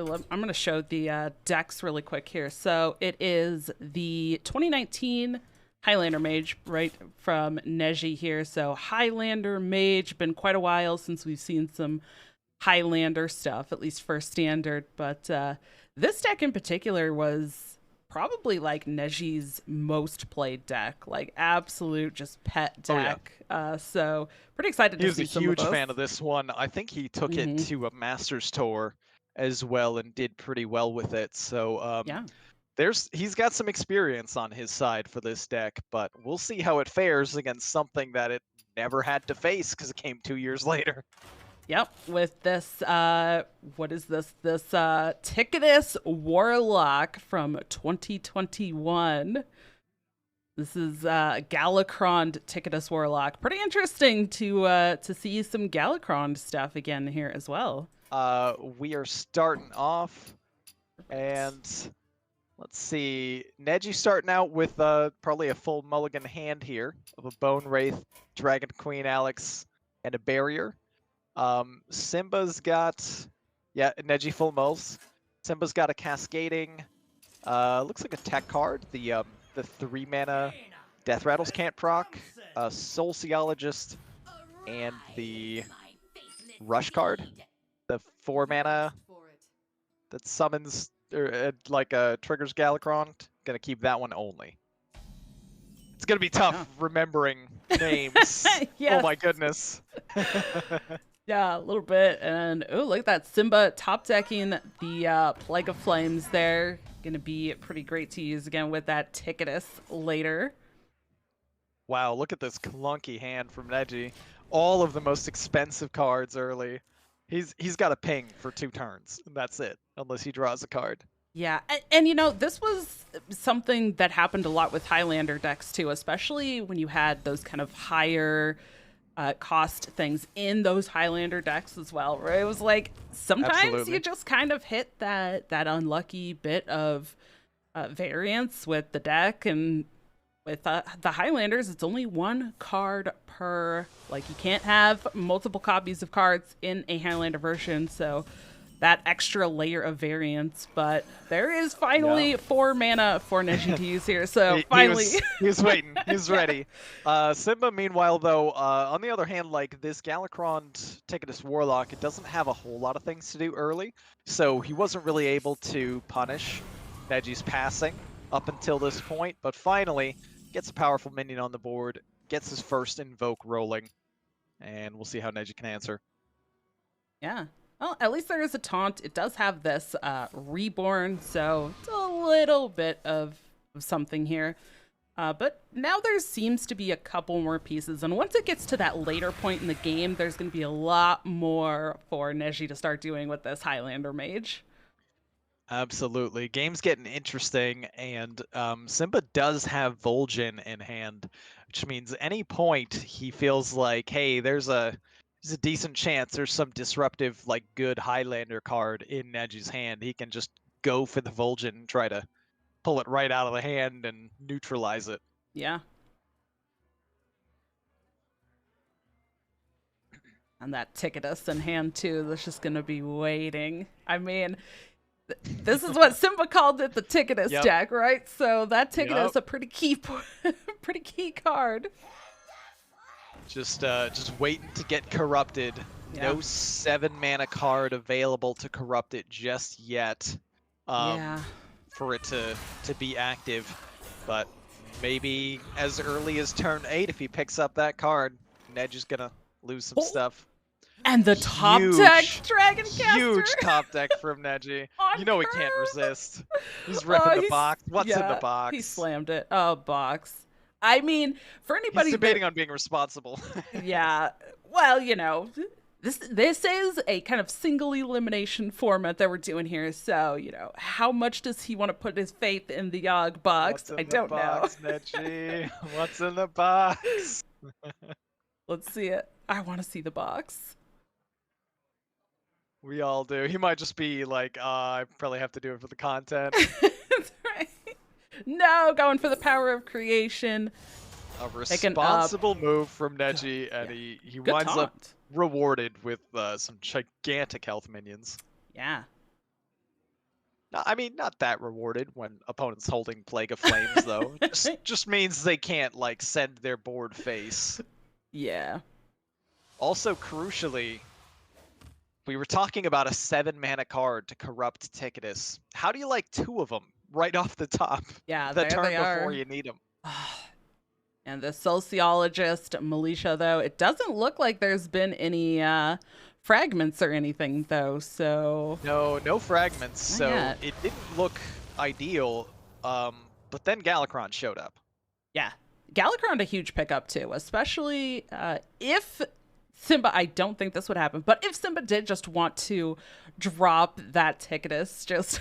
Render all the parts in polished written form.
I'm going to show the decks really quick here. So it is the 2019 Highlander Mage, right from Neji here. So Highlander Mage, been quite a while since we've seen some Highlander stuff, at least for standard. But this deck in particular was probably like Neji's most played deck, like absolute just pet deck. So pretty excited He to was see a some huge of those. fan of this one. I think he took it to a Masters tour as well and did pretty well with it. So Yeah. he's got some experience on his side for this deck, but we'll see how it fares against something that it never had to face because it came 2 years later. Yep, with this, what is this? This Ticketus Warlock from 2021. This is Galakrond Ticketus Warlock. Pretty interesting to see some Galakrond stuff again here as well. We are starting off, and let's see. Neji starting out with probably a full mulligan hand here of a Bone Wraith, Dragon Queen Alex, and a Barrier. Simba's got, Neji full mulls. Simba's got a Cascading, looks like a tech card. The 3-mana Death Rattles can't proc, a Soul Seologist, and the Rush card. The 4-mana that summons, or triggers Galakrond. Gonna keep that one only. It's gonna be tough remembering names. Yes. Oh my goodness. Yeah, a little bit. And oh, look at that. Simba top decking the Plague of Flames there. Gonna be pretty great to use again with that Ticketus later. Wow, look at this clunky hand from Neji. All of the most expensive cards early. He's got a ping for 2 turns, and that's it, unless he draws a card. Yeah, and you know, this was something that happened a lot with Highlander decks too, especially when you had those kind of higher cost things in those Highlander decks as well, right? It was like sometimes you just kind of hit that unlucky bit of variance with the deck, and with the Highlanders, it's only 1 card per, like you can't have multiple copies of cards in a Highlander version, so that extra layer of variance. But there is finally 4 mana for Neji to use here, so finally. He was waiting. He was ready. Simba, meanwhile, though, on the other hand, like this Galakrond Ticketus Warlock, it doesn't have a whole lot of things to do early, so he wasn't really able to punish Neji's passing up until this point, but finally gets a powerful minion on the board, gets his first invoke rolling, and we'll see how Neji can answer. Yeah. Well, at least there is a taunt. It does have this reborn, so it's a little bit of something here. But now there seems to be a couple more pieces, and once it gets to that later point in the game, there's going to be a lot more for Neji to start doing with this Highlander Mage. Absolutely. Game's getting interesting, and Simba does have Vol'jin in hand, which means any point he feels like, hey, there's a decent chance there's some disruptive, like, good Highlander card in Neji's hand. He can just go for the Vol'jin and try to pull it right out of the hand and neutralize it. Yeah. And that Ticketus in hand, too, that's just going to be waiting. I mean, this is what Simba called it, the Ticketus deck, right? So that Ticketus is a pretty key card. Just waiting to get corrupted. No 7-mana card available to corrupt it just yet. For it to be active, but maybe as early as turn 8, if he picks up that card, Nedge is gonna lose some stuff. And the top deck Dragoncaster. Huge top deck from Neji. You know he can't resist. He's ripping the box. What's in the box? He slammed it. Oh, box. I mean, for anybody he's debating on being responsible. Yeah. Well, you know, this is a kind of single elimination format that we're doing here. So, you know, how much does he want to put his faith in the Yogg box? I don't know. Neji? What's in the box? Let's see it. I want to see the box. We all do. He might just be like, I probably have to do it for the content. That's right. No, going for the power of creation. A responsible move from Neji, and he winds up rewarded with some gigantic health minions. Yeah. I mean, not that rewarded when opponents holding Plague of Flames, though. Just means they can't, like, send their board face. Yeah. Also, crucially, we were talking about a 7-mana card to corrupt Ticketus. How do you like 2 of them right off the top? Yeah, The there turn they are. before you need them. And the Sociologist, Militia, though, it doesn't look like there's been any fragments or anything, though, so... No fragments, so yet. it didn't look ideal, but then Galakrond showed up. Yeah. Galakrond a huge pickup, too, especially if Simba, I don't think this would happen, but if Simba did just want to drop that Ticketus just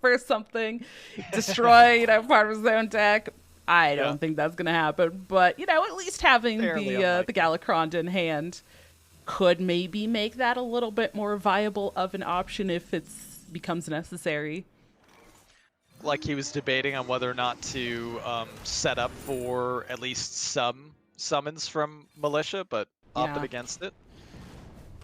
for something, destroy, part of his own deck, I don't think that's going to happen. But, at least having the Galakrond in hand could maybe make that a little bit more viable of an option if it becomes necessary. Like he was debating on whether or not to set up for at least some summons from Militia, but opted against it.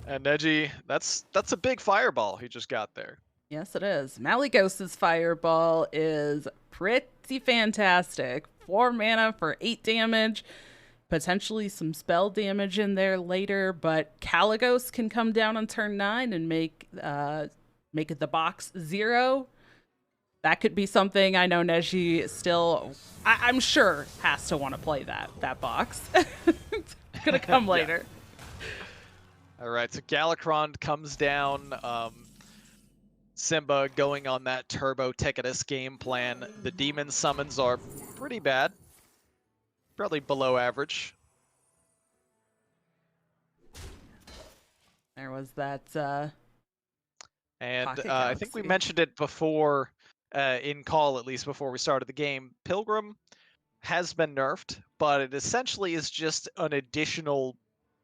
And Neji, that's a big fireball he just got there. Yes, it is. Malygos's fireball is pretty fantastic. 4 mana for 8 damage. Potentially some spell damage in there later, but Kaligos can come down on turn 9 and make it the box 0. That could be something. I know Neji still, I'm sure, has to want to play that box. It's gonna come later. All right, so Galakrond comes down. Simba going on that Turbo Ticketus game plan. The demon summons are pretty bad. Probably below average. There was that. And I think we mentioned it before, in call at least before we started the game. Pilgrim has been nerfed, but it essentially is just an additional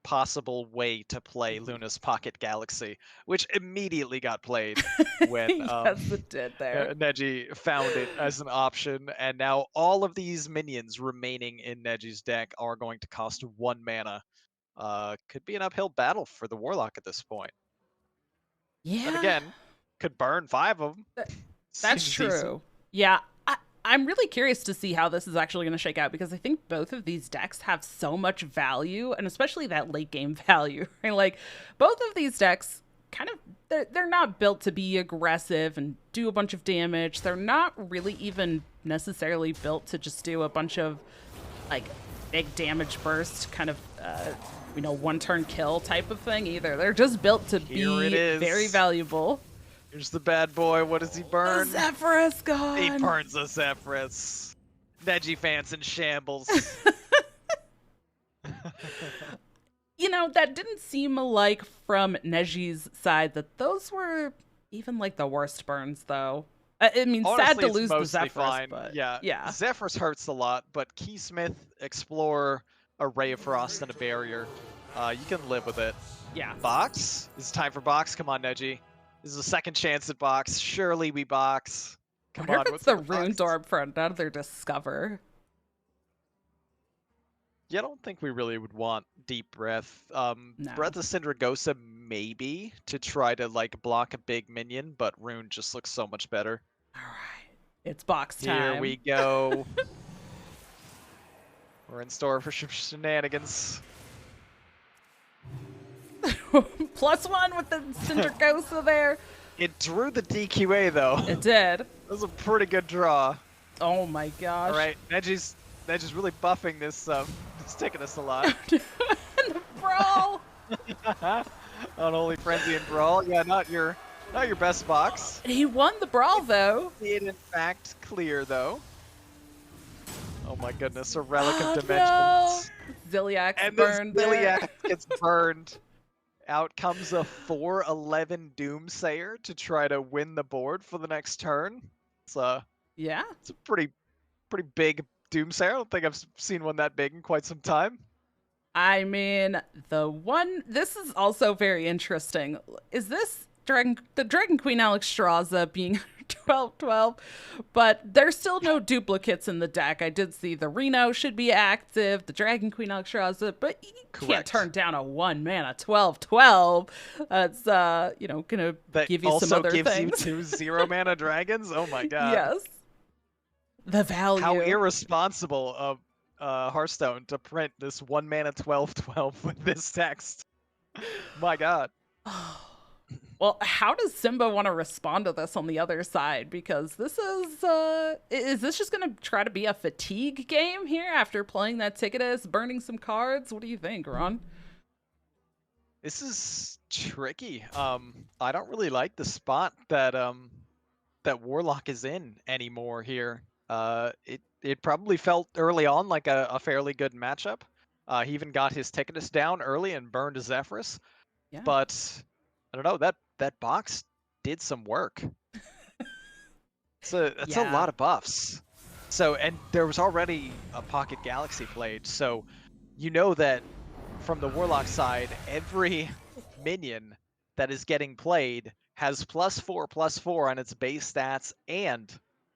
possible way to play Luna's Pocket Galaxy, which immediately got played when yes, it did there. Neji found it as an option, and now all of these minions remaining in Neji's deck are going to cost 1 mana. Could be an uphill battle for the Warlock at this point. Yeah. And again, could burn 5 of them. That's true. Yeah. I'm really curious to see how this is actually going to shake out, because I think both of these decks have so much value, and especially that late game value. Right? Like, both of these decks kind of, they're not built to be aggressive and do a bunch of damage. They're not really even necessarily built to just do a bunch of like big damage burst kind of, 1-turn kill type of thing either. They're just built to be very valuable. Here's the bad boy. What does he burn? The Zephyrus gone. He burns the Zephyrus. Neji fans in shambles. That didn't seem like from Neji's side that those were even like the worst burns, though. I mean, honestly, sad to lose the Zephyrus, fine. But yeah. Zephyrus hurts a lot, but Keysmith, Explorer, a Ray of Frost, and a Barrier. You can live with it. Yeah. Box? It's time for box. Come on, Neji. This is a second chance at box. Surely we box. Come on, what's the Rune Dorb for another Discover? Yeah, I don't think we really would want Deep Breath. No. Breath of Syndragosa maybe to try to like block a big minion, but Rune just looks so much better. All right, it's box time. Here we go. We're in store for shenanigans. +1 with the Syndragosa there. It drew the DQA though. It did. That was a pretty good draw. Oh my gosh. All right, Neji's really buffing this Ticketus a lot. And the Brawl. Unholy Frenzy and Brawl. Yeah, not your best box. He won the Brawl though. It in fact clear though. Oh my goodness, a Relic of Dimensions. No. Ziliax and burned this there. Ziliax gets burned. Out comes a 4/11 Doomsayer to try to win the board for the next turn. It's a pretty big Doomsayer. I don't think I've seen one that big in quite some time. I mean, this is also very interesting. Is this the Dragon Queen Alexstrasza being 12-12. But there's still no duplicates in the deck. I did see the Reno should be active, the Dragon Queen Alexstrasza, but you can't turn down a 1-mana 12-12. That's gonna That give you also some other gives things. you 2 0-mana dragons. Oh my god. Yes. The value. How irresponsible of Hearthstone to print this 1-mana 12-12 with this text. My god. Well, how does Simba want to respond to this on the other side? Because this is this just going to try to be a fatigue game here after playing that Ticketus, burning some cards? What do you think, Ron? This is tricky. I don't really like the spot that that Warlock is in anymore here. It probably felt early on like a fairly good matchup. He even got his Ticketus down early and burned his Zephrys. Yeah. But I don't know, that box did some work. That's a lot of buffs. So, and there was already a Pocket Galaxy played, so you know that from the Warlock side, every minion that is getting played has +4/+4 on its base stats and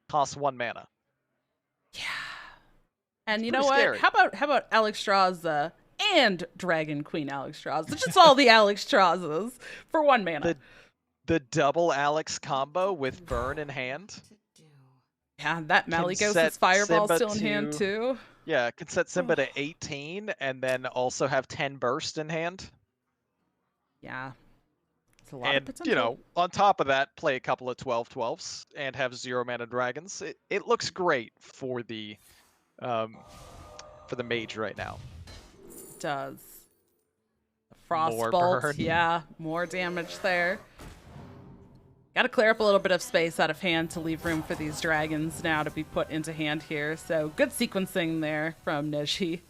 costs 1 mana. Yeah. And you Pretty know what? scary. How about Alexstrasza and Dragon Queen Alexstrasza? Just all the Alexstrazzas for 1 mana. The double Alex combo with burn in hand. Yeah, that Maligos' Fireball Simba still in hand too. Yeah, can set Simba to 18 and then also have 10 burst in hand. Yeah. It's a lot of And, potential. you know, on top of that, play a couple of 12/12s and have 0-mana dragons. It looks great for the mage right now. It does. More Frostbolt, burn. yeah, more damage there. Got to clear up a little bit of space out of hand to leave room for these dragons now to be put into hand here. So good sequencing there from Neji.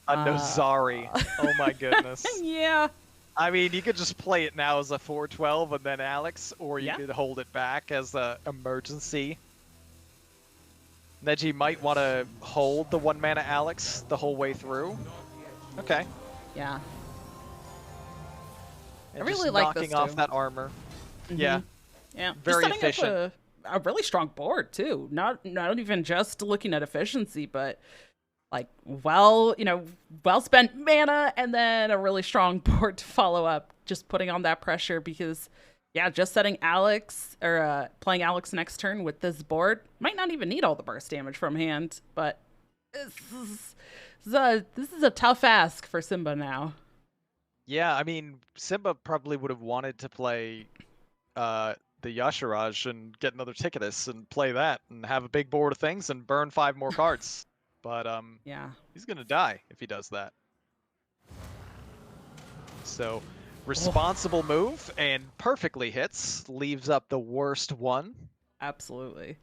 A Nozari. Oh my goodness. Yeah. I mean, you could just play it now as a 4/12 and then Alex, or you could hold it back as an emergency. Neji might want to hold the 1-mana Alex the whole way through. Okay. Yeah. And I really just like knocking this off too. that armor. Mm-hmm. Yeah. Yeah. Very just setting efficient. up a really strong board too. Not even just looking at efficiency, but like well spent mana and then a really strong board to follow up, just putting on that pressure because just setting Alex or playing Alex next turn with this board might not even need all the burst damage from hand, but this is a tough ask for Simba now. Yeah, I mean, Simba probably would have wanted to play the Yashiraj and get another Ticketus and play that and have a big board of things and burn 5 more cards. But he's gonna die if he does that. So responsible move and perfectly hits, leaves up the worst one. Absolutely.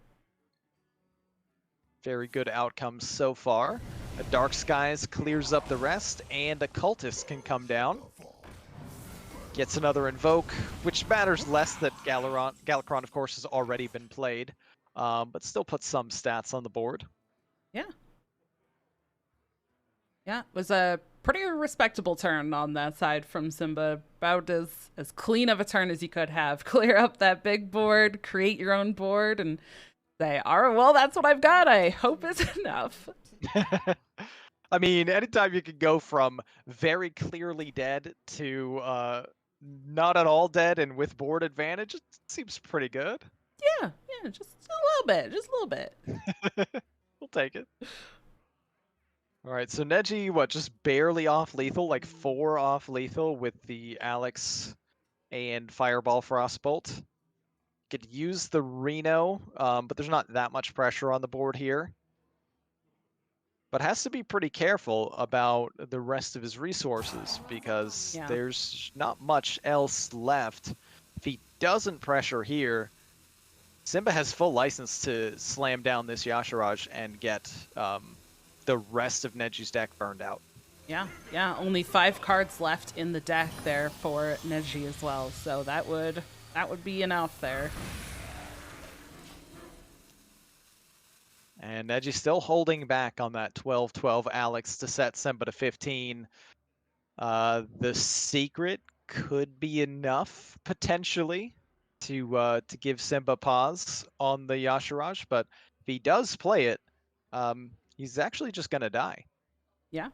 Very good outcomes so far. A Dark Skies clears up the rest, and a Cultist can come down. Gets another Invoke, which matters less that Galakrond, of course, has already been played, but still puts some stats on the board. Yeah. Yeah, it was a pretty respectable turn on that side from Simba. About as clean of a turn as you could have. Clear up that big board, create your own board, and say, all right, well, that's what I've got. I hope it's enough. I mean, anytime you can go from very clearly dead to not at all dead and with board advantage, it seems pretty good. Yeah, just a little bit. We'll take it. All right, so Neji, just barely off lethal, like 4 off lethal with the Alex and Fireball Frostbolt. Could use the Reno, but there's not that much pressure on the board here. But has to be pretty careful about the rest of his resources because there's not much else left. If he doesn't pressure here, Simba has full license to slam down this Yashiraj and get the rest of Neji's deck burned out. Yeah, only 5 cards left in the deck there for Neji as well, so that would be enough there. And Neji's still holding back on that 12/12 Alex to set Simba to 15. The secret could be enough, potentially, to give Simba pause on the Yashiraj, but if he does play it, he's actually just gonna die. Yeah.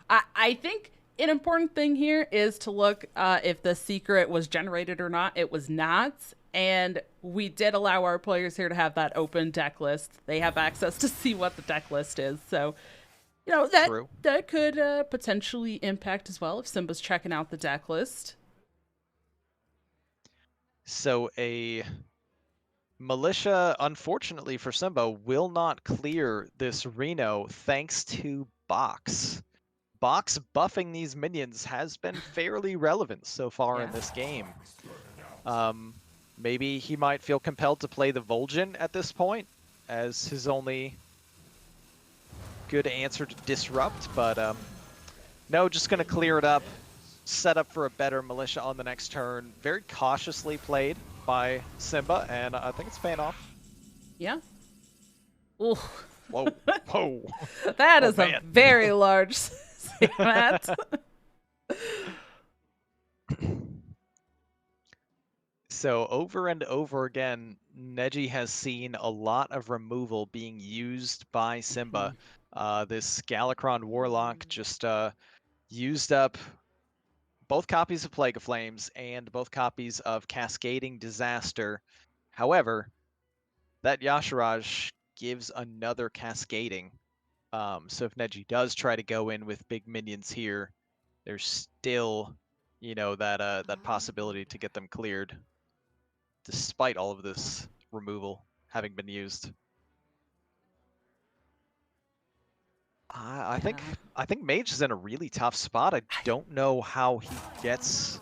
I think an important thing here is to look if the secret was generated or not. It was not. And we did allow our players here to have that open deck list. They have access to see what the deck list is. So, you know, that could potentially impact as well if Simba's checking out the deck list. So a Militia, unfortunately for Simba, will not clear this Reno thanks to Box. Box buffing these minions has been fairly relevant so far in this game. Maybe he might feel compelled to play the Vol'jin at this point as his only good answer to disrupt, but no, just going to clear it up, set up for a better Militia on the next turn. Very cautiously played by Simba, and I think it's paying off. Yeah. Ooh. Whoa. Whoa. That is a very large mat. So over and over again, Neji has seen a lot of removal being used by Simba. This Galakrond Warlock just used up both copies of Plague of Flames and both copies of Cascading Disaster. However, that Yashiraj gives another Cascading. So if Neji does try to go in with big minions here, there's still, you know, that possibility to get them cleared, despite all of this removal having been used. I think Mage is in a really tough spot. I don't know how he gets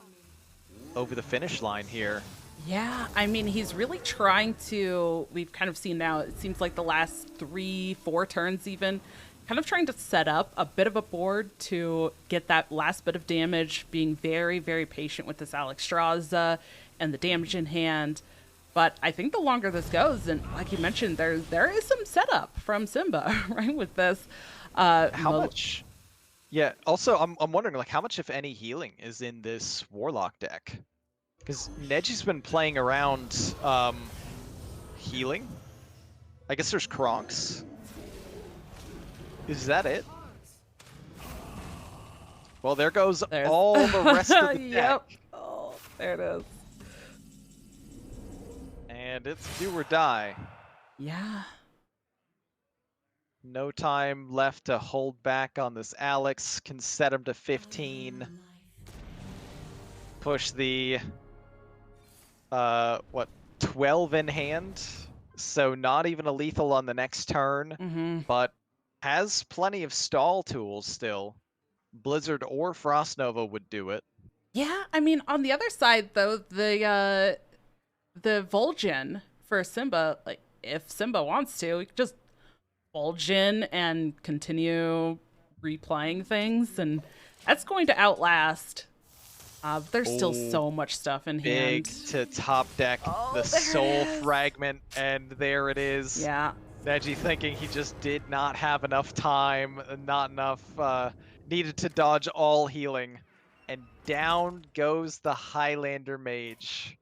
over the finish line here. Yeah, I mean, he's really trying to, we've kind of seen now, it seems like the last 3-4 turns even, kind of trying to set up a bit of a board to get that last bit of damage, being very, very patient with this Alexstrasza and the damage in hand. But I think the longer this goes, and like you mentioned, there is some setup from Simba, right, with this. How much? Yeah, also, I'm wondering, like, how much, if any, healing is in this Warlock deck? Because Neji's been playing around healing. I guess there's Kronks. Is that it? Well, there goes all the rest of the deck. Yep. Oh, there it is. And it's do or die. Yeah. No time left to hold back on this Alex. Can set him to 15. Push the 12 in hand, so not even a lethal on the next turn, but has plenty of stall tools still. Blizzard or Frost Nova would do it. Yeah, I mean, on the other side though, the Vol'jin for Simba, like if Simba wants to, he could just Vol'jin and continue replaying things, and that's going to outlast. There's still so much stuff in hand. Big to top deck, the Soul Fragment, and there it is. Yeah. Neji thinking he just did not have enough time, not enough, needed to dodge all healing. And down goes the Highlander Mage.